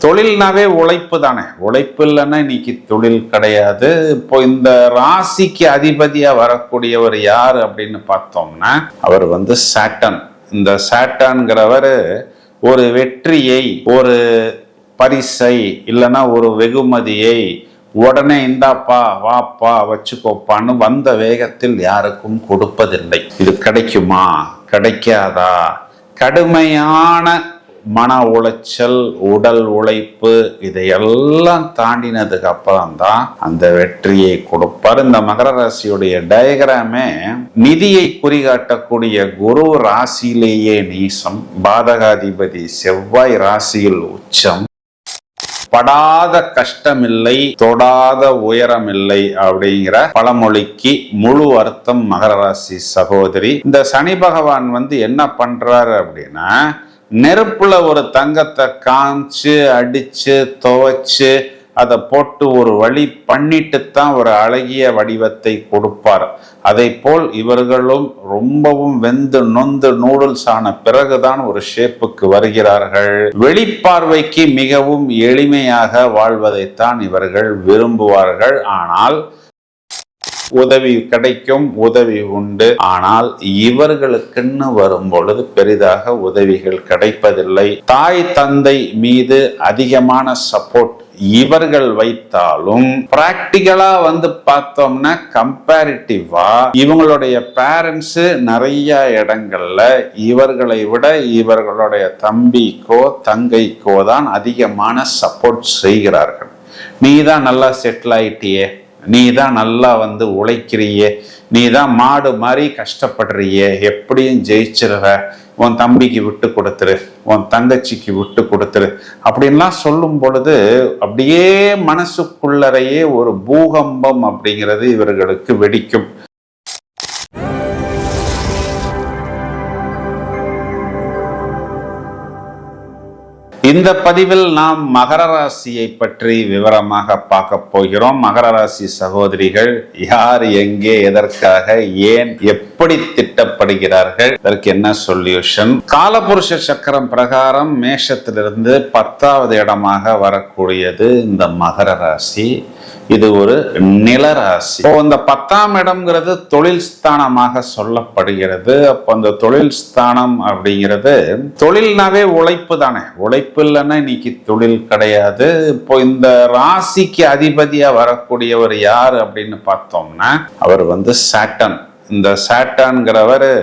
தொழில்னாவே உழைப்பு தானே. உழைப்பு இல்லைன்னா இன்னைக்கு தொழில் கிடையாது. இப்போ இந்த ராசிக்கு அதிபதியா வரக்கூடியவர் யாரு அப்படின்னு பார்த்தோம்னா அவர் சாட்டன். இந்த சாட்டன்கிறவர் ஒரு வெற்றியை, ஒரு பரிசை, இல்லைன்னா ஒரு வெகுமதியை உடனே இந்தாப்பா வாப்பா வச்சுக்கோப்பான்னு வந்த வேகத்தில் யாருக்கும் கொடுப்பதில்லை. இது கிடைக்குமா கிடைக்காதா, கடுமையான மன உளைச்சல், உடல் உழைப்பு, இதையெல்லாம் தாண்டினதுக்கு அப்புறம் தான் அந்த வெற்றியை கொடுப்பார். இந்த மகர ராசியுடைய டயகிராமே நிதியை குறிகாட்டக்கூடிய குரு ராசியிலேயே நீசம், பாதகாதிபதி செவ்வாய் ராசியில் உச்சம், படாத கஷ்டமில்லை தொடாத உயரமில்லை அப்படிங்கிற பழமொழிக்கு முழு அர்த்தம் மகர ராசி சகோதரி. இந்த சனி பகவான் என்ன பண்றாரு அப்படின்னா, நெருப்புல ஒரு தங்கத்தை காய்ச்சு அடிச்சு துவைச்சு அதை போட்டு ஒரு வழி பண்ணிட்டு தான் ஒரு அழகிய வடிவத்தை கொடுப்பார். அதை போல் இவர்களும் ரொம்பவும் வெந்து நொந்து நூடுல்ஸ் ஆன பிறகுதான் ஒரு ஷேப்புக்கு வருகிறார்கள். வெளிப்பார்வைக்கு மிகவும் எளிமையாக வாழ்வதைத்தான் இவர்கள் விரும்புவார்கள். ஆனால் உதவி கிடைக்கும், உதவி உண்டு. ஆனால் இவர்களுக்குன்னு வரும் பொழுது பெரிதாக உதவிகள் கிடைப்பதில்லை. தாய் தந்தை மீது அதிகமான சப்போர்ட் இவர்கள் வைத்தாலும் பிராக்டிகலா பார்த்தோம்னா கம்பேரிட்டிவா இவங்களுடைய பேரண்ட்ஸ் நிறைய இடங்கள்ல இவர்களை விட இவர்களுடைய தம்பிக்கோ தங்கைக்கோ தான் அதிகமான சப்போர்ட் செய்கிறார்கள். நீ தான் நல்லா செட்டில் ஆயிட்டியே, நீ தான் நல்லா உழைக்கிறியே, நீ தான் மாடு மாதிரி கஷ்டப்படுறியே, எப்படியும் ஜெயிச்சிருவ, உன் தம்பிக்கு விட்டு கொடுத்துரு, உன் தங்கச்சிக்கு விட்டு கொடுத்துரு அப்படின்லாம் சொல்லும் பொழுது அப்படியே மனசுக்குள்ளறையே ஒரு பூகம்பம் அப்படிங்கிறது இவர்களுக்கு வெடிக்கும். இந்த பதிவில் நாம் மகர ராசியை பற்றி விவரமாக பார்க்க போகிறோம். மகர ராசி சகோதரிகள் யார், எங்கே, எதற்காக, ஏன், எப்படி திட்டப்படுகிறார்கள், இதற்கு என்ன சொல்யூஷன்? காலபுருஷ சக்கரம் பிரகாரம் மேஷத்திலிருந்து 10வது இடமாக வரக்கூடியது இந்த மகர ராசி. இது ஒரு நிலராசி. இந்த 10ஆம் இடம்ங்கிறது தொழில் ஸ்தானமாக சொல்லப்படுகிறது. அப்போ அந்த தொழில் ஸ்தானம் அப்படிங்கிறது தொழில்னாவே உழைப்பு தானே. உழைப்பு இல்லைன்னா இன்னைக்கு தொழில் கிடையாது. இப்போ இந்த ராசிக்கு அதிபதியா வரக்கூடியவர் யாரு அப்படின்னு பார்த்தோம்னா அவர் சாட்டன். இந்த சாட்டன்கிறவர்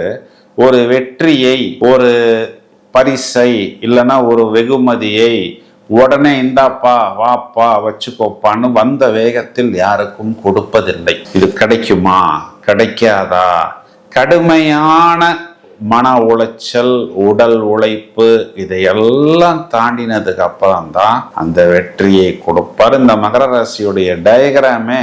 ஒரு வெற்றியை, ஒரு பரிசை, இல்லைன்னா ஒரு வெகுமதியை உடனே இந்தாப்பா வாப்பா வச்சுக்கோப்பான்னு வந்த வேகத்தில் யாருக்கும் கொடுப்பதில்லை. இது கிடைக்குமா கிடைக்காதா, கடுமையான மன உளைச்சல், உடல் உழைப்பு, இதையெல்லாம் தாண்டினதுக்கு அப்புறம் தான் அந்த வெற்றியை கொடுப்பார். இந்த மகர ராசியுடைய டயகிராமே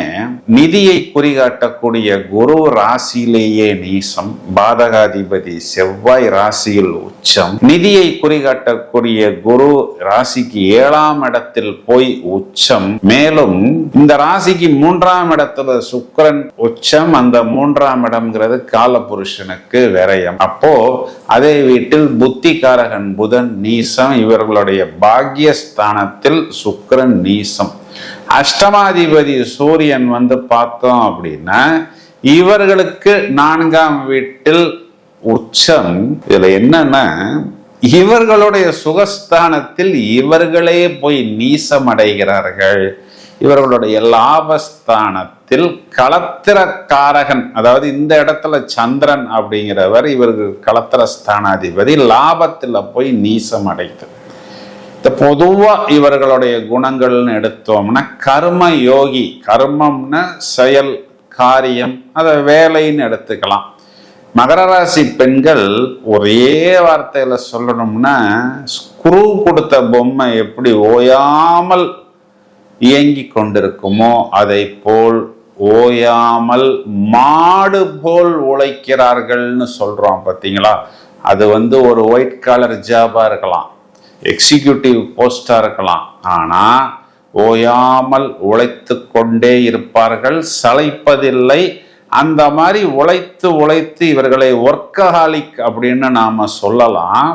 நிதியை குறிகாட்டக்கூடிய குரு ராசியிலேயே நீசம், பாதகாதிபதி செவ்வாய் ராசியில் உச்சம், நிதியை குறிகாட்டக்கூடிய குரு ராசிக்கு 7ஆம் இடத்தில் போய் உச்சம். மேலும் இந்த ராசிக்கு 3ஆம் இடத்துல சுக்கிரன் உச்சம். அந்த 3ஆம் இடம்ங்கிறது காலபுருஷனுக்கு விரயம். அப்போ அதே வீட்டில் புத்திகாரகன் புதன் நீசம். இவர்களுடைய பாக்யஸ்தானத்தில் சுக்கிரன் நீசம். அஷ்டமாதிபதி சூரியன் பார்த்தோம் அப்படின்னா இவர்களுக்கு 4ஆம் வீட்டில் உச்சம். இதுல என்னன்னா இவர்களுடைய சுகஸ்தானத்தில் இவர்களே போய் நீசம் அடைகிறார்கள். இவர்களுடைய லாபஸ்தானத்தில் களத்திரக்காரகன், அதாவது இந்த இடத்துல சந்திரன் அப்படிங்கிறவர் இவர்கள் களத்திர ஸ்தானாதிபதி, லாபத்துல போய் நீசம் அடைத்தது. பொதுவா இவர்களுடைய குணங்கள்னு எடுத்தோம்னா கர்ம யோகி, கர்மம்னா செயல், காரியம், அதை வேலைன்னு எடுத்துக்கலாம். மகர ராசி பெண்கள் ஒரே வார்த்தையில சொல்லணும்னா ஸ்க்ரூ கொடுத்த பொம்மை எப்படி ஓயாமல் இயங்கி கொண்டிருக்குமோ அதை போல் ஓயாமல் மாடு போல் உழைக்கிறார்கள்னு சொல்றோம் பார்த்தீங்களா. அது ஒரு ஒயிட் காலர் ஜாபா இருக்கலாம், எக்ஸிக்யூட்டிவ் போஸ்டா இருக்கலாம். ஆனா ஓயாமல் உழைத்து கொண்டே இருப்பார்கள், சளைப்பதில்லை. அந்த மாதிரி உழைத்து உழைத்து இவர்களை ஒர்க்கஹாலிக் அப்படின்னு நாம சொல்லலாம்.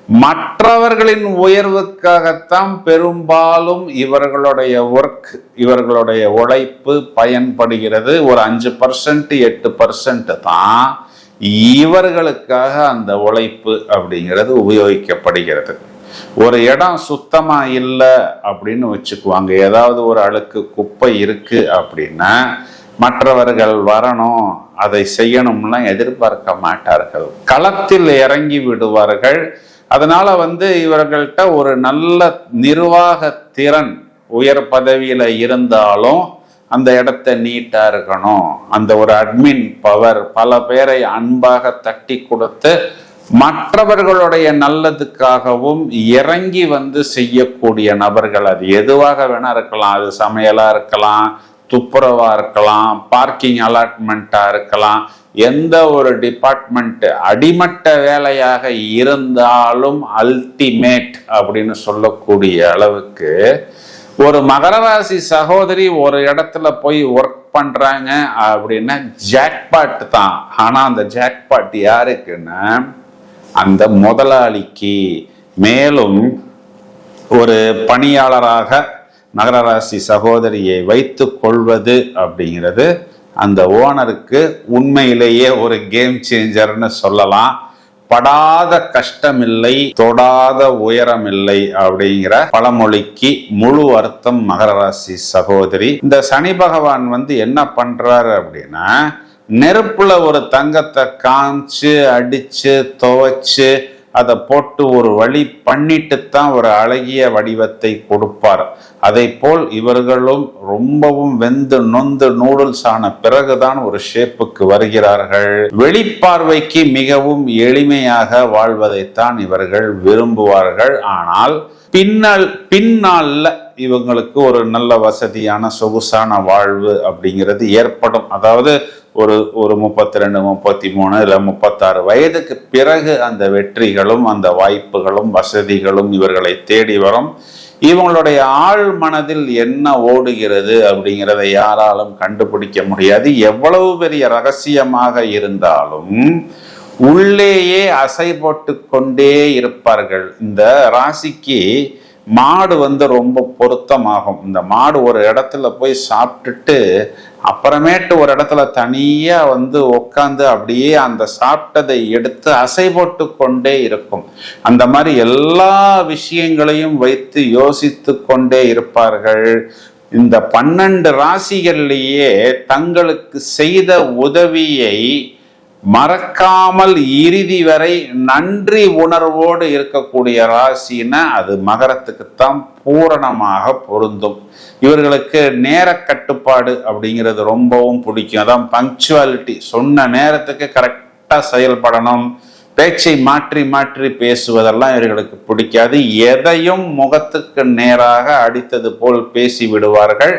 மற்றவர்களின் உயர்வுக்காகத்தான் பெரும்பாலும் இவர்களுடைய ஒர்க், இவர்களுடைய உழைப்பு பயன்படுகிறது. ஒரு 5% 8% தான் இவர்களுக்காக அந்த உழைப்பு அப்படிங்கிறது உபயோகிக்கப்படுகிறது. ஒரு இடம் சுத்தமா இல்லை அப்படின்னு வச்சுக்குவாங்க, ஏதாவது ஒரு அழுக்கு குப்பை இருக்கு அப்படின்னா மற்றவர்கள் வரணும் அதை செய்யணும்லாம் எதிர்பார்க்க மாட்டார்கள், களத்தில் இறங்கி விடுவார்கள். அதனால இவர்கள்ட்ட ஒரு நல்ல நிர்வாக திறன், உயர் பதவியில இருந்தாலும் அந்த இடத்த நீட்டா இருக்கணும், அந்த ஒரு அட்மின் பவர், பல பேரை அன்பாக தட்டி கொடுத்து மற்றவர்களுடைய நல்லதுக்காகவும் இறங்கி செய்யக்கூடிய நபர்கள். அது எதுவாக வேணா இருக்கலாம், அது சமையலா இருக்கலாம், துப்புரவா இருக்கலாம், பார்க்கிங் அலாட்மெண்டா இருக்கலாம், எந்த ஒரு டிபார்ட்மெண்ட் அடிமட்ட வேலையாக இருந்தாலும் அல்டிமேட் அப்படின்னு சொல்லக்கூடிய அளவுக்கு ஒரு மகர ராசி சகோதரி ஒரு இடத்துல போய் ஒர்க் பண்றாங்க அப்படின்னா ஜாக்பாட் தான். ஆனா அந்த ஜாக்பாட் யாருக்குன்னா அந்த முதலாளிக்கு. மேலும் ஒரு பணியாளராக மகர ராசி சகோதரியை வைத்து கொள்வது அப்படிங்கிறது அந்த ஓனருக்கு உண்மையிலேயே ஒரு கேம் சேஞ்சர்னு சொல்லலாம். படாத கஷ்டமில்லை, தொடாத உயரமில்லை அப்படிங்கிற பழமொழிக்கு முழு அர்த்தம் மகர ராசி சகோதரி. இந்த சனி பகவான் என்ன பண்றாரு அப்படின்னா, நெருப்புல ஒரு தங்கத்தை காய்ச்சி அடிச்சு துவைச்சு அதை போட்டு ஒரு வழி பண்ணிட்டு தான் ஒரு அழகிய வடிவத்தை கொடுப்பார். அதை போல் இவர்களும் ரொம்பவும் வெந்து நொந்து நூடுல்ஸ் ஆன பிறகுதான் ஒரு ஷேப்புக்கு வருகிறார்கள். வெளிப்பார்வைக்கு மிகவும் எளிமையாக வாழ்வதைத்தான் இவர்கள் விரும்புவார்கள். ஆனால் பின்னால இவங்களுக்கு ஒரு நல்ல வசதியான சொகுசான வாழ்வு அப்படிங்கிறது ஏற்படும். அதாவது ஒரு 32 33 இல்லை 36 வயதுக்கு பிறகு அந்த வெற்றிகளும் அந்த வாய்ப்புகளும் வசதிகளும் இவர்களை தேடி வரும். இவங்களுடைய ஆழ் மனதில் என்ன ஓடுகிறது அப்படிங்கிறத யாராலும் கண்டுபிடிக்க முடியாது. எவ்வளவு பெரிய ரகசியமாக இருந்தாலும் உள்ளேயே அசை போட்டு கொண்டே இருப்பார்கள். இந்த ராசிக்கு மாடு ரொம்ப பொருத்தமாகும். இந்த மாடு ஒரு இடத்துல போய் சாப்பிட்டுட்டு அப்புறமேட்டு ஒரு இடத்துல தனியா உட்காந்து அப்படியே அந்த சாப்பிட்டதை எடுத்து அசை போட்டு கொண்டே இருக்கும். அந்த மாதிரி எல்லா விஷயங்களையும் வைத்து யோசித்து கொண்டே இருப்பார்கள். இந்த 12 ராசிகள்லேயே தங்களுக்கு செய்த உதவியை மறக்காமல் இறுதி வரை நன்றி உணர்வோடு இருக்கக்கூடிய ராசின்னா அது மகரத்துக்குத்தான் பூரணமாக பொருந்தும். இவர்களுக்கு நேர கட்டுப்பாடு அப்படிங்கிறது ரொம்பவும் பிடிக்கும். அதான் பங்க்சுவாலிட்டி, சொன்ன நேரத்துக்கு கரெக்டா செயல்படணும். பேச்சை மாற்றி மாற்றி பேசுவதெல்லாம் இவர்களுக்கு பிடிக்காது. எதையும் முகத்துக்கு நேராக அடித்தது போல் பேசி விடுவார்கள்.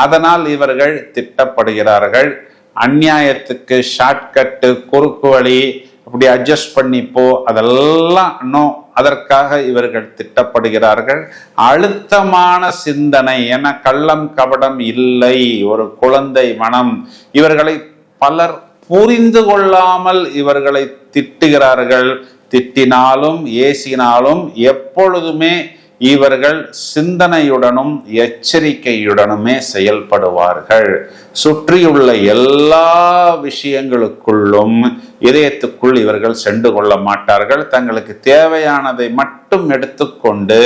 அதனால் இவர்கள் திட்டப்படுகிறார்கள். அநியாயத்துக்கு ஷார்ட்கட்டு, குறுக்கு வழி, அப்படி அட்ஜஸ்ட் பண்ணிப்போ, அதெல்லாம் நோ. அதற்காக இவர்கள் திட்டப்படுகிறார்கள். அழுத்தமான சிந்தனை, என கள்ளம் கபடம் இல்லை, ஒரு குழந்தை மனம். இவர்களை பலர் புரிந்து கொள்ளாமல் இவர்களை திட்டுகிறார்கள். திட்டினாலும் ஏசினாலும் எப்பொழுதுமே இவர்கள் சிந்தனையுடனும் எச்சரிக்கையுடனுமே செயல்படுவார்கள். சுற்றியுள்ள எல்லா விஷயங்களுக்குள்ளும் இதயத்துக்குள் இவர்கள் சென்று கொள்ள மாட்டார்கள். தங்களுக்கு தேவையானதை மட்டும் எடுத்துக்கொண்டு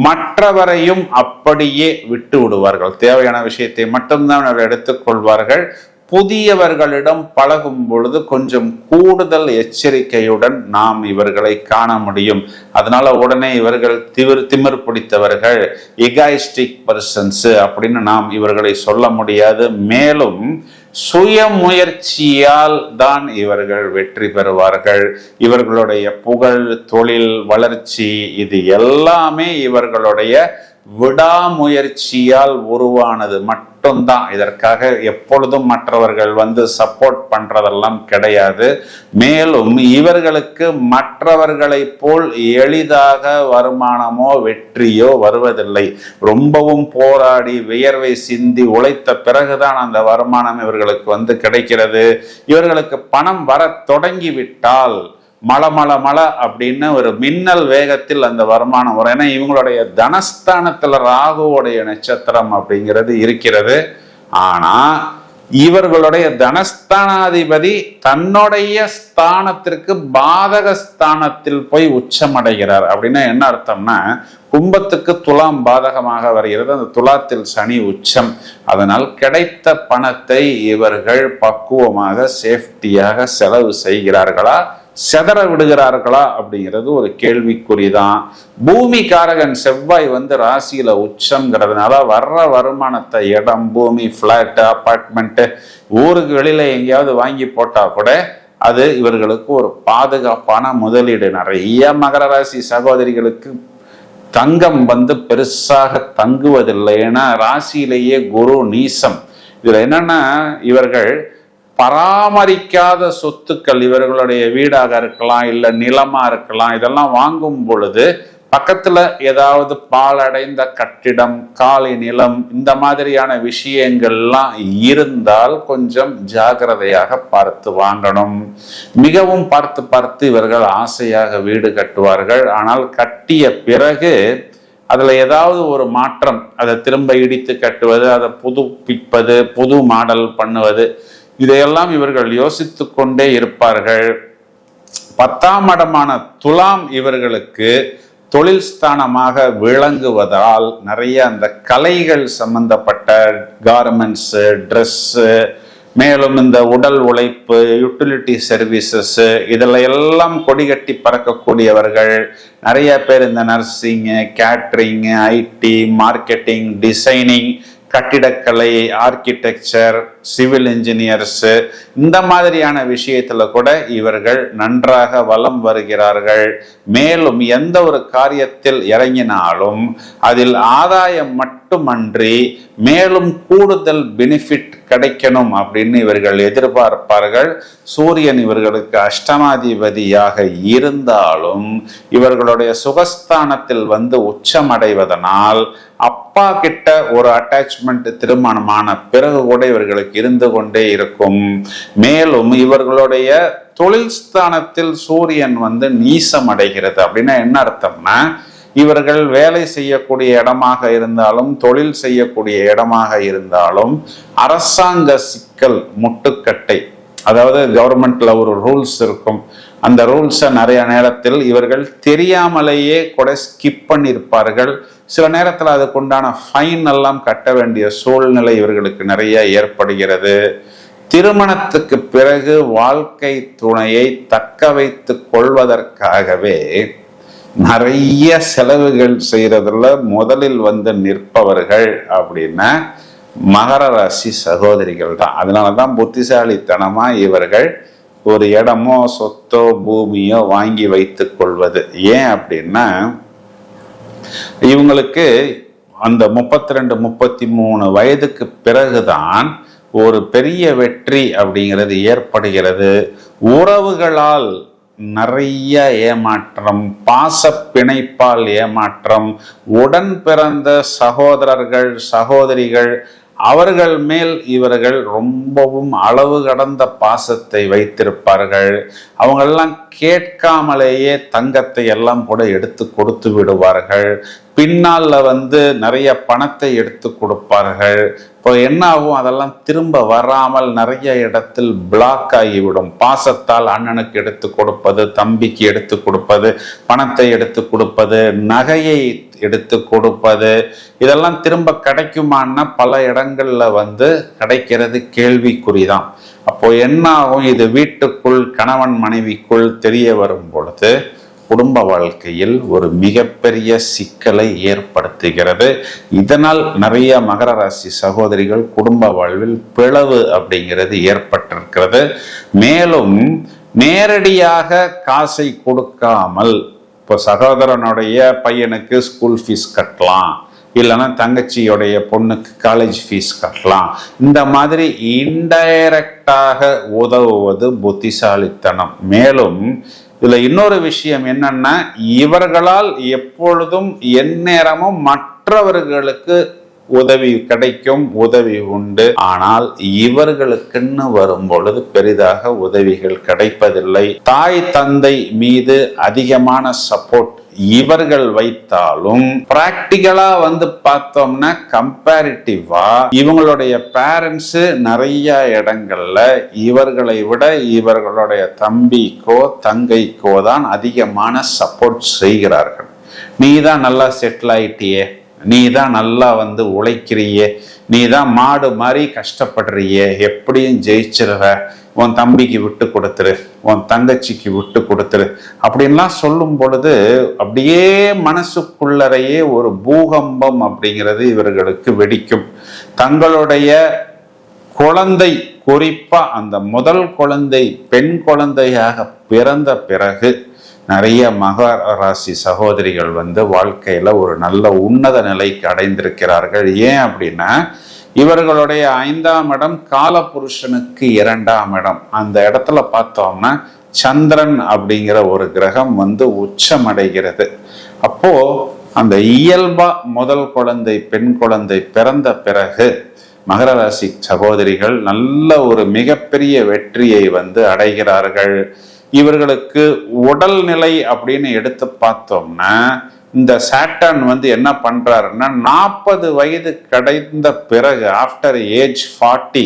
மற்றவரையும் அப்படியே விட்டு விடுவார்கள். தேவையான விஷயத்தை மட்டும்தான் அவர்கள் எடுத்துக்கொள்வார்கள். புதியவர்களிடம் பழகும் பொழுது கொஞ்சம் கூடுதல் எச்சரிக்கையுடன் நாம் இவர்களை காண முடியும். அதனால உடனே இவர்கள் திமிர் பிடித்தவர்கள், எகாயிஸ்டிக் பர்சன்ஸ் அப்படின்னு நாம் இவர்களை சொல்ல முடியாது. மேலும் சுய முயற்சியால் தான் இவர்கள் வெற்றி பெறுவார்கள். இவர்களுடைய புகழ், தொழில் வளர்ச்சி, இது எல்லாமே இவர்களுடைய விடாமுயற்சியால் உருவானது மட்டும்தான். இதற்காக எப்பொழுதும் மற்றவர்கள் சப்போர்ட் பண்றதெல்லாம் கிடையாது. மேலும் இவர்களுக்கு மற்றவர்களை போல் எளிதாக வருமானமோ வெற்றியோ வருவதில்லை. ரொம்பவும் போராடி வியர்வை சிந்தி உழைத்த பிறகுதான் அந்த வருமானம் இவர்களுக்கு கிடைக்கிறது. இவர்களுக்கு பணம் வர தொடங்கிவிட்டால் மழை மழை மழை அப்படின்னு ஒரு மின்னல் வேகத்தில் அந்த வருமானம் வரும். ஏன்னா இவங்களுடைய தனஸ்தானத்துல ராகுவோடைய நட்சத்திரம் அப்படிங்கிறது இருக்கிறது. ஆனா இவர்களுடைய தனஸ்தானாதிபதி தன்னுடைய ஸ்தானத்திற்கு பாதக ஸ்தானத்தில் போய் உச்சமடைகிறார். அப்படின்னா என்ன அர்த்தம்னா, கும்பத்துக்கு துலாம் பாதகமாக வருகிறது, அந்த துலாத்தில் சனி உச்சம். அதனால் கிடைத்த பணத்தை இவர்கள் பக்குவமாக சேஃப்டியாக செலவு செய்கிறார்களா, செதற விடுகிறார்களா அப்படிங்கிறது ஒரு கேள்விக்குறிதான். பூமி காரகன் செவ்வாய் ராசியில உச்சம்ங்கிறதுனால வர்ற வருமானத்தை இடம், பூமி, பிளாட், அபார்ட்மெண்ட், ஊருக்கு வெளியில எங்கேயாவது வாங்கி போட்டா கூட அது இவர்களுக்கு ஒரு பாதுகாப்பான முதலீடு. நிறைய மகர ராசி சகோதரிகளுக்கு தங்கம் பெருசாக தங்குவதில்லை. ஏன்னா ராசியிலேயே குரு நீசம். இதுல என்னன்னா, இவர்கள் பராமரிக்காத சொத்துக்கள், இவர்களுடைய வீடாக இருக்கலாம், இல்ல நிலமா இருக்கலாம், இதெல்லாம் வாங்கும் பொழுது பக்கத்துல ஏதாவது பாழடைந்த கட்டிடம், காலி நிலம், இந்த மாதிரியான விஷயங்கள்லாம் இருந்தால் கொஞ்சம் ஜாக்கிரதையாக பார்த்து வாங்கணும். மிகவும் பார்த்து பார்த்து இவர்கள் ஆசையாக வீடு கட்டுவார்கள். ஆனால் கட்டிய பிறகு அதுல ஏதாவது ஒரு மாற்றம், அதை திரும்ப இடித்து கட்டுவது, அதை புதுப்பிப்பது, புது மாடல் பண்ணுவது, இதையெல்லாம் இவர்கள் யோசித்து கொண்டே இருப்பார்கள். 10ஆம் இடமான துலாம் இவர்களுக்கு தொழில் ஸ்தானமாக விளங்குவதால் நிறைய அந்த கலைகள் சம்பந்தப்பட்ட கார்மெண்ட்ஸ், ட்ரெஸ்ஸு, மேலும் இந்த உடல் உழைப்பு, யூட்டிலிட்டி சர்வீசஸ், இதில் எல்லாம் கொடிகட்டி பறக்கக்கூடியவர்கள் நிறைய பேர். இந்த nursing, catering, IT, marketing, designing, கட்டிடக்கலை, ஆர்கிடெக்சர், சிவில் இன்ஜினியர்ஸ், இந்த மாதிரியான விஷயத்துல கூட இவர்கள் நன்றாக வலம் வருகிறார்கள். மேலும் எந்த ஒரு காரியத்தில் இறங்கினாலும் அதில் ஆதாயம் மட்டுமன்றி மேலும் கூடுதல் பெனிஃபிட் கிடைக்கணும் அப்படின்னு இவர்கள் எதிர்பார்ப்பார்கள். சூரியன் இவர்களுக்கு அஷ்டமாதிபதியாக இருந்தாலும் இவர்களுடைய சுகஸ்தானத்தில் உச்சமடைவதனால் அப்பா கிட்ட ஒரு அட்டாச்மெண்ட் திருமணமான பிறகு கூட இவர்களுக்கு இருந்து கொண்டே இருக்கும். மேலும் இவர்களுடைய தொழில் ஸ்தானத்தில் சூரியன் நீசம் அடைகிறது. அப்படின்னா என்ன அர்த்தம்னா, இவர்கள் வேலை செய்யக்கூடிய இடமாக இருந்தாலும், தொழில் செய்யக்கூடிய இடமாக இருந்தாலும் அரசாங்க சிக்கல், முட்டுக்கட்டை, அதாவது கவர்மெண்ட்ல ஒரு ரூல்ஸ் இருக்கும். அந்த ரூல்ஸை நிறைய நேரத்தில் இவர்கள் தெரியாமலேயே கூட ஸ்கிப் பண்ணியிருப்பார்கள். சில நேரத்தில் அதுக்குண்டான ஃபைன் எல்லாம் கட்ட வேண்டிய சூழ்நிலை இவர்களுக்கு நிறைய ஏற்படுகிறது. திருமணத்துக்கு பிறகு வாழ்க்கை துணையை தக்க வைத்துக் கொள்வதற்காகவே நிறைய செலவுகள் செய்யறதுல முதலில் நிற்பவர்கள் அப்படின்னா மகர ராசி சகோதரிகள் தான். அதனாலதான் புத்திசாலித்தனமா இவர்கள் ஒரு இடமோ சொத்தோ பூமியோ வாங்கி வைத்துக் கொள்வது. ஏன் அப்படின்னா, இவங்களுக்கு அந்த 32, 33 வயதுக்கு பிறகுதான் ஒரு பெரிய வெற்றி அப்படிங்கிறது ஏற்படுகிறது. உறவுகளால் நிறைய ஏமாற்றம், பாச பிணைப்பால் ஏமாற்றம், உடன் பிறந்த சகோதரர்கள், சகோதரிகள், அவர்கள் மேல் இவர்கள் ரொம்பவும் அளவு கடந்த பாசத்தை வைத்திருப்பார்கள். அவங்களெல்லாம் கேட்காமலேயே தங்கத்தை எல்லாம் கூட எடுத்து கொடுத்து விடுவார்கள். பின்னால நிறைய பணத்தை எடுத்து கொடுப்பார்கள். இப்போ என்ன ஆகும், அதெல்லாம் திரும்ப வராமல் நிறைய இடத்தில் பிளாக் ஆகிவிடும். பாசத்தால் அண்ணனுக்கு எடுத்து கொடுப்பது, தம்பிக்கு எடுத்து கொடுப்பது, பணத்தை எடுத்து கொடுப்பது, நகையை எடுத்து கொடுப்பது, இதெல்லாம் திரும்ப கிடைக்குமான்னா பல இடங்கள்ல கிடைக்கிறது கேள்விக்குறிதான். அப்போ என்ன ஆகும், இது வீட்டுக்குள் கணவன் மனைவிக்குள் தெரிய வரும் பொழுது குடும்ப வாழ்க்கையில் ஒரு மிகப்பெரிய சிக்கலை ஏற்படுத்துகிறது. இதனால் நிறைய மகர ராசி சகோதரிகள் குடும்ப வாழ்வில் பிளவு அப்படிங்கிறது ஏற்பட்டிருக்கிறது. மேலும் நேரடியாக காசை கொடுக்காமல், இப்போ சகோதரனுடைய பையனுக்கு ஸ்கூல் ஃபீஸ் கட்டலாம், இல்லைன்னா தங்கச்சியோடைய பொண்ணுக்கு காலேஜ் ஃபீஸ் கட்டலாம், இந்த மாதிரி இன்டைரக்டாக உதவுவது புத்திசாலித்தனம். மேலும் இதுல இன்னொரு விஷயம் என்னன்னா, இவர்களால் எப்பொழுதும் எந்நேரமும் மற்றவர்களுக்கு உதவி கிடைக்கும், உதவி உண்டு. ஆனால் இவர்களுக்குன்னு வரும் பொழுது பெரிதாக உதவிகள் கிடைப்பதில்லை. தாய் தந்தை மீது அதிகமான சப்போர்ட் இவர்கள் வைத்தாலும் பிராக்டிகலா பார்த்தோம்னா கம்பேரிட்டிவா இவங்களுடைய பேரண்ட்ஸ் நிறைய இடங்கள்ல இவர்களை விட இவர்களுடைய தம்பிக்கோ தங்கைக்கோ தான் அதிகமான சப்போர்ட் செய்கிறார்கள். நீ தான் நல்லா செட்டில் ஆயிட்டியே, நீ தான் நல்லா உழைக்கிறியே, நீ தான் மாடு மாதிரி கஷ்டப்படுறியே, எப்படியும் ஜெயிச்சிருவ, உன் தம்பிக்கு விட்டு கொடுத்துரு, உன் தங்கச்சிக்கு விட்டு கொடுத்துரு அப்படின்லாம் சொல்லும் பொழுது அப்படியே மனசுக்குள்ளறையே ஒரு பூகம்பம் அப்படிங்கிறது இவர்களுக்கு வெடிக்கும். தங்களுடைய குழந்தை, குறிப்பா அந்த முதல் குழந்தை பெண் குழந்தையாக பிறந்த பிறகு நிறைய மகர ராசி சகோதரிகள் வாழ்க்கையில ஒரு நல்ல உன்னத நிலைக்கு அடைந்திருக்கிறார்கள். ஏன் அப்படின்னா இவர்களுடைய 5ஆம் இடம் காலபுருஷனுக்கு 2ஆம் இடம். அந்த இடத்துல பார்த்தோம்னா சந்திரன் அப்படிங்கிற ஒரு கிரகம் உச்சம் அடைகிறது. அப்போ அந்த இயல்பா முதல் குழந்தை பெண் குழந்தை பிறந்த பிறகு மகர ராசி சகோதரிகள் நல்ல ஒரு மிகப்பெரிய வெற்றியை அடைகிறார்கள். இவர்களுக்கு உடல்நிலை அப்படின்னு எடுத்து பார்த்தோம்னா இந்த சாட்டர்ன் என்ன பண்றாருன்னா 40 வயது கடைந்த பிறகு ஆஃப்டர் ஏஜ் 40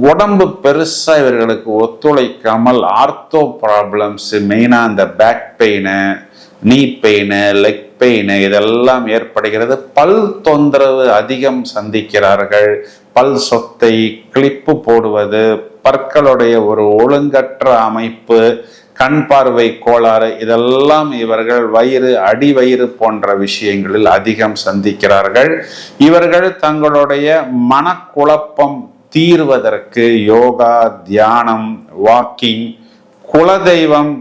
உடம்பு பெருசா இவர்களுக்கு ஒத்துழைக்காமல் ஆர்த்தோ ப்ராப்ளம்ஸ், மெயினா அந்த பேக் பெயின், நீ பெயின், லெக் பெயின் இதெல்லாம் ஏற்படுகிறது. பல் தொந்தரவு அதிகம் சந்திக்கிறார்கள். பல் சொத்தை, கிளிப்பு போடுவது, பற்களுடைய ஒரு ஒழுங்கற்ற அமைப்பு, கண் பார்வை கோளாறு இதெல்லாம் இவர்கள் வயிறு, அடிவயிறு போன்ற விஷயங்களில் அதிகம் சந்திக்கிறார்கள். இவர்கள் தங்களுடைய மனக்குழப்பம் தீர்வதற்கு யோகா, தியானம், வாக்கிங், குலதெய்வம்,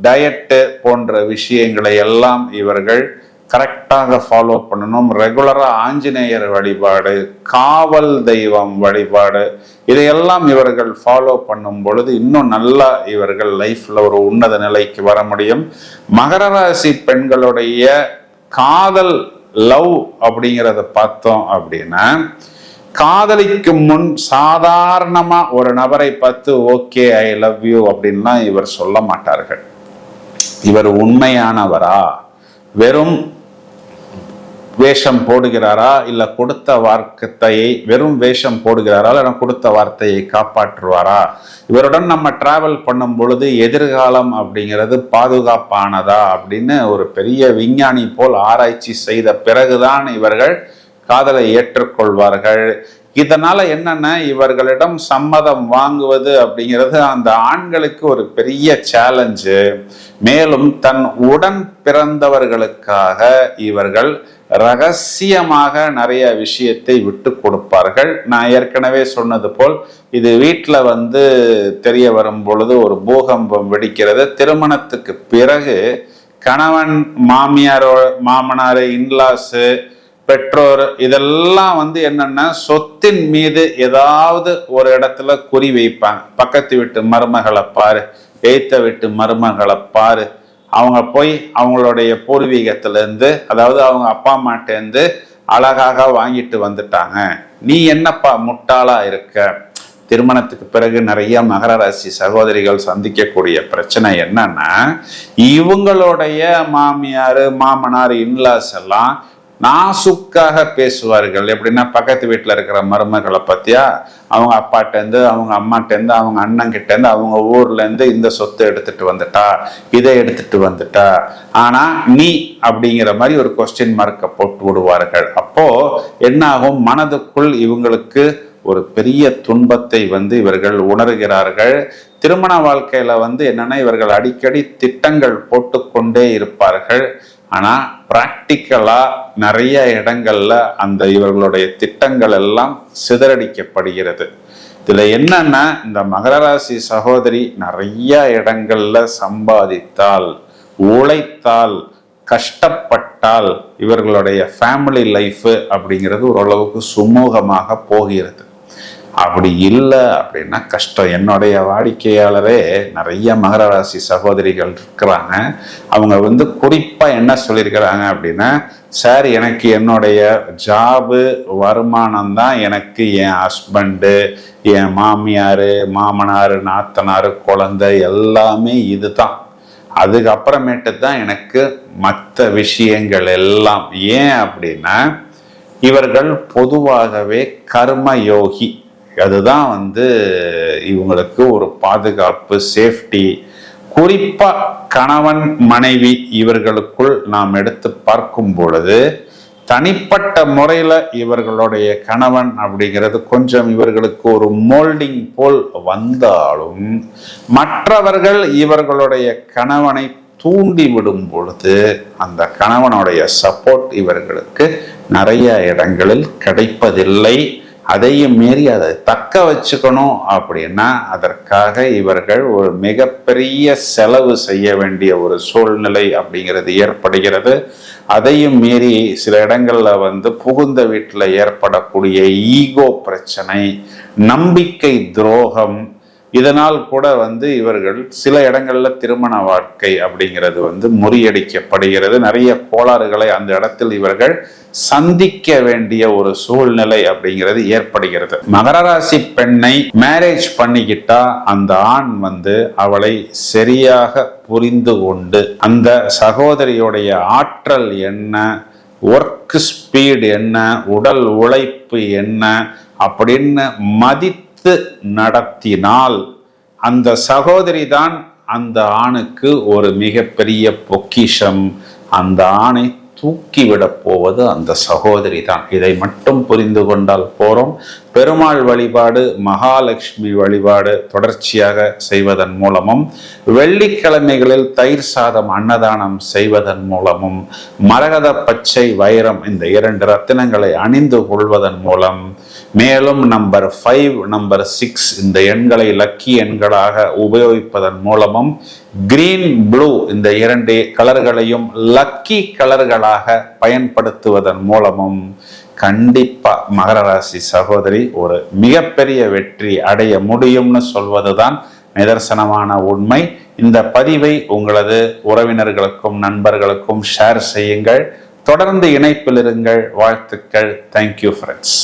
டயட்டு போன்ற விஷயங்களை எல்லாம் இவர்கள் கரெக்டாக ஃபாலோ பண்ணணும். ரெகுலரா ஆஞ்சநேயர் வழிபாடு, காவல் தெய்வம் வழிபாடு இதையெல்லாம் இவர்கள் ஃபாலோ பண்ணும் பொழுது இன்னும் நல்லா இவர்கள் லைஃப்ல ஒரு உன்னத நிலைக்கு வர முடியும். மகர ராசி பெண்களுடைய காதல், லவ் அப்படிங்கிறத பார்த்தோம் அப்படின்னா காதலிக்கு முன் சாதாரணமா ஒரு நபரை பார்த்து ஓகே ஐ லவ் யூ அப்படின்லாம் இவர் சொல்ல மாட்டார்கள். இவர் உண்மையானவரா, வெறும் வேஷம் போடுகிறாரா, இல்ல கொடுத்த வார்த்தையை வெறும் வேஷம் போடுகிறாரா, இல்ல கொடுத்த வார்த்தையை காப்பாற்றுவாரா, இவருடன் நம்ம டிராவல் பண்ணும் பொழுது எதிர்காலம் அப்படிங்கிறது பாதுகாப்பானதா அப்படின்னு ஒரு பெரிய விஞ்ஞானி போல் ஆராய்ச்சி செய்த பிறகுதான் இவர்கள் காதலை ஏற்றுக்கொள்வார்கள். இதனால என்னன்னா இவர்களிடம் சம்மதம் வாங்குவது அப்படிங்கிறது அந்த ஆண்களுக்கு ஒரு பெரிய சேலஞ்சு. மேலும் தன் உடன் பிறந்தவர்களுக்காக இவர்கள் ரகசியமாக நிறைய விஷயத்தை விட்டு கொடுப்பார்கள். நான் ஏற்கனவே சொன்னது போல் இது வீட்டில் தெரிய வரும் பொழுது ஒரு பூகம்பம் வெடிக்கிறது. திருமணத்துக்கு பிறகு கணவன், மாமியாரோ, மாமனார், இன்லாஸு, பெற்றோர் இதெல்லாம் என்னன்னா சொத்தின் மீது ஏதாவது ஒரு இடத்துல குறி வைப்பாங்க. பக்கத்து வீட்டு மருமகளை பாரு, எய்த்த வீட்டு மருமகளை பாரு, அவங்க போய் அவங்களுடைய பூர்வீகத்திலேருந்து, அதாவது அவங்க அப்பா அம்மாட்டேருந்து அழகாக வாங்கிட்டு வந்துட்டாங்க, நீ என்னப்பா முட்டாளா இருக்க. திருமணத்துக்கு பிறகு நிறைய மகர ராசி சகோதரிகள் சந்திக்கக்கூடிய பிரச்சனை என்னன்னா இவங்களுடைய மாமியார், மாமனார், இன்லாஸ் எல்லாம் நாசுக்காக பேசுவார்கள். எப்படின்னா பக்கத்து வீட்டில் இருக்கிற மருமகளை பத்தியா, அவங்க அப்பாட்டேருந்து, அவங்க அம்மாட்டேருந்து, அவங்க அண்ணங்கிட்டேருந்து, அவங்க ஊர்லேருந்து இந்த சொத்தை எடுத்துட்டு வந்துட்டா, இதை எடுத்துட்டு வந்துட்டா, ஆனா நீ அப்படிங்கிற மாதிரி ஒரு கொஸ்டின் மார்க்கை போட்டு விடுவார்கள். அப்போ என்ன ஆகும், மனதுக்குள் இவங்களுக்கு ஒரு பெரிய துன்பத்தை இவர்கள் உணர்கிறார்கள். திருமண வாழ்க்கையில என்னன்னா இவர்கள் அடிக்கடி திட்டங்கள் போட்டுக்கொண்டே இருப்பார்கள். ஆனா பிராக்டிக்கலா நிறைய இடங்கள்ல அந்த இவர்களுடைய திட்டங்கள் எல்லாம் சிதறடிக்கப்படுகிறது. இதுல என்னன்னா இந்த மகர ராசி சகோதரி நிறைய இடங்கள்ல சம்பாதித்தால், உழைத்தால், கஷ்டப்பட்டால் இவர்களுடைய ஃபேமிலி லைஃப் அப்படிங்கிறது ஓரளவுக்கு சுமூகமாக போகிறது. அப்படி இல்லை அப்படின்னா கஷ்டம். என்னுடைய வாடிக்கையாளரே நிறைய மகர ராசி சகோதரிகள் இருக்கிறாங்க. அவங்க குறிப்பா என்ன சொல்லியிருக்கிறாங்க அப்படின்னா, சார் எனக்கு என்னுடைய ஜாபு வருமானம் தான் எனக்கு என் ஹஸ்பண்டு, என் மாமியார், மாமனார், நாத்தனார், குழந்தை எல்லாமே இதுதான். அதுக்கப்புறமேட்டு தான் எனக்கு மற்ற விஷயங்கள் எல்லாம். ஏன் அப்படின்னா இவர்கள் பொதுவாகவே கர்ம யோகி. அதுதான் இவங்களுக்கு ஒரு பாதுகாப்பு, சேஃப்டி. குறிப்பா கணவன் மனைவி இவர்களுக்குள் நாம் எடுத்து பார்க்கும் பொழுது தனிப்பட்ட முறையில இவர்களுடைய கணவன் அப்படிங்கிறது கொஞ்சம் இவர்களுக்கு ஒரு மோல்டிங் போல் வந்தாலும், மற்றவர்கள் இவர்களுடைய கணவனை தூண்டி விடும் பொழுது அந்த கணவனுடைய சப்போர்ட் இவர்களுக்கு நிறைய இடங்களில் கிடைப்பதில்லை. அதையும் மீறி அதை தக்க வச்சுக்கணும் அப்படின்னா அதற்காக இவர்கள் ஒரு மிகப்பெரிய செலவு செய்ய வேண்டிய ஒரு சூழ்நிலை அப்படிங்கிறது ஏற்படுகிறது. அதையும் மீறி சில இடங்கள்ல புகுந்த வீட்டில் ஏற்படக்கூடிய ஈகோ பிரச்சனை, நம்பிக்கை துரோகம், இதனால் கூட இவர்கள் சில இடங்கள்ல திருமண வாழ்க்கை அப்படிங்கிறது முறியடிக்கப்படுகிறது. நிறைய கோளாறுகளை அந்த இடத்தில் இவர்கள் சந்திக்க வேண்டிய ஒரு சூழ்நிலை அப்படிங்கிறது ஏற்படுகிறது. மகர ராசி பெண்ணை மேரேஜ் பண்ணிக்கிட்டா அந்த ஆண் அவளை சரியாக புரிந்து கொண்டு அந்த சகோதரியுடைய ஆற்றல் என்ன, ஒர்க் ஸ்பீடு என்ன, உடல் உழைப்பு என்ன அப்படின்னு மதித்து நடத்தினால் அந்த சகோதரி தான் அந்த ஆணுக்கு ஒரு மிகப்பெரிய பொக்கிஷம். அந்த ஆணை தூக்கிவிட போவது அந்த சகோதரி தான். இதை மட்டும் புரிந்து கொண்டால் போறோம். பெருமாள் வழிபாடு, மகாலட்சுமி வழிபாடு தொடர்ச்சியாக செய்வதன் மூலமும், வெள்ளிக்கிழமைகளில் தயிர் சாதம் அன்னதானம் செய்வதன் மூலமும், மரகத பச்சை வைரம் இந்த 2 ரத்தினங்களை அணிந்து கொள்வதன் மூலம், மேலும் நம்பர் 5, நம்பர் 6 இந்த எண்களை லக்கி எண்களாக உபயோகிப்பதன் மூலமும், கிரீன் ப்ளூ இந்த 2 கலர்களையும் லக்கி கலர்களாக பயன்படுத்துவதன் மூலமும் கண்டிப்பா மகர ராசி சகோதரி ஒரு மிகப்பெரிய வெற்றி அடைய முடியும்னு சொல்வதுதான் நிதர்சனமான உண்மை. இந்த பதிவை உங்களது உறவினர்களுக்கும் நண்பர்களுக்கும் ஷேர் செய்யுங்கள். தொடர்ந்து இணைப்பில் இருங்கள். வாழ்த்துக்கள். Thank you friends.